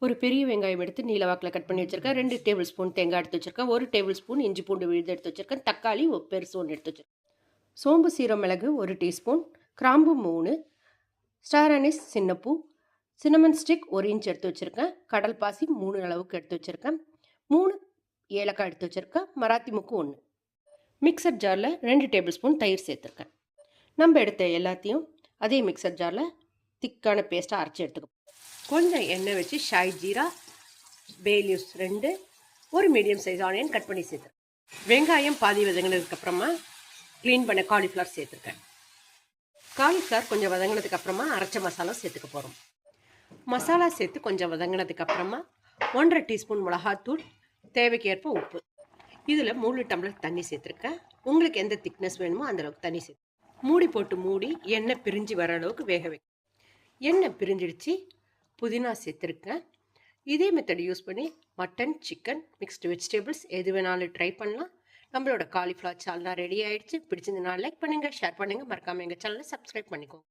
ஒரு பெரிய வெங்காயம் எடுத்து நீல வாக்கில் கட் பண்ணி வச்சுருக்கேன். 2 டேபிள் ஸ்பூன் தேங்காய் எடுத்து வச்சுருக்கேன். 1 டேபிள் ஸ்பூன் இஞ்சி பூண்டு விழுது எடுத்து வச்சுருக்கேன். தக்காளி பெருசு ஒன்று எடுத்து வச்சுருக்கேன். சோம்பு சீரகம் மிளகு 1 டீஸ்பூன், கிராம்பு 3, ஸ்டார் அனீஸ் சின்னப்பூ, சின்னமன் ஸ்டிக் 1 இன்ச் எடுத்து வச்சுருக்கேன். கடல் பாசி 3 அளவுக்கு எடுத்து வச்சுருக்கேன். 3 ஏலக்காய் எடுத்து வச்சுருக்கேன். மராத்தி முக்கு 1. மிக்சர் ஜாரில் 2 டேபிள் ஸ்பூன் தயிர் சேர்த்துருக்கேன். நம்ம எடுத்த எல்லாத்தையும் அதே மிக்சர் ஜாரில் திக்கான பேஸ்ட்டாக அரைச்சி எடுத்துக்கோ. கொஞ்சம் எண்ணெய் வச்சு ஷாய் ஜீரா, பே லீவ்ஸ் 2, ஒரு மீடியம் சைஸ் ஆனியன் கட் பண்ணி சேர்த்துருக்கேன். வெங்காயம் பாதி வதங்கினதுக்கப்புறமா க்ளீன் பண்ண காலிஃப்ளவர் சேர்த்துருக்கேன். காலிஃப்ளவர் கொஞ்சம் வதங்கினதுக்கப்புறமா அரைச்ச மசாலா சேர்த்துக்க போகிறோம். மசாலா சேர்த்து கொஞ்சம் வதங்கினதுக்கப்புறமா 1.5 டீஸ்பூன் மிளகாத்தூள், தேவைக்கு ஏற்ப உப்பு. இதில் 3 டம்ளர் தண்ணி சேர்த்துருக்கேன். உங்களுக்கு எந்த திக்னஸ் வேணுமோ அந்தளவுக்கு தண்ணி சேர்த்து மூடி போட்டு மூடி எண்ணெய் பிரிஞ்சு வர அளவுக்கு வேக வைக்கும். எண்ணெய் பிரிஞ்சிடுச்சு. புதினா சேர்த்துருக்கேன். இதே மெத்தட் யூஸ் பண்ணி மட்டன், சிக்கன், மிக்ஸ்டு வெஜிடபிள்ஸ் எது வேணாலும் ட்ரை பண்ணலாம். நம்மளோட காலிஃப்ளவர் சால்னா ரெடி ஆகிடுச்சு. பிடிச்சிருந்தனால லைக் பண்ணுங்கள், ஷேர் பண்ணுங்கள், மறக்காமல் எங்கள் சேனலை சப்ஸ்கிரைப் பண்ணிக்கோங்க.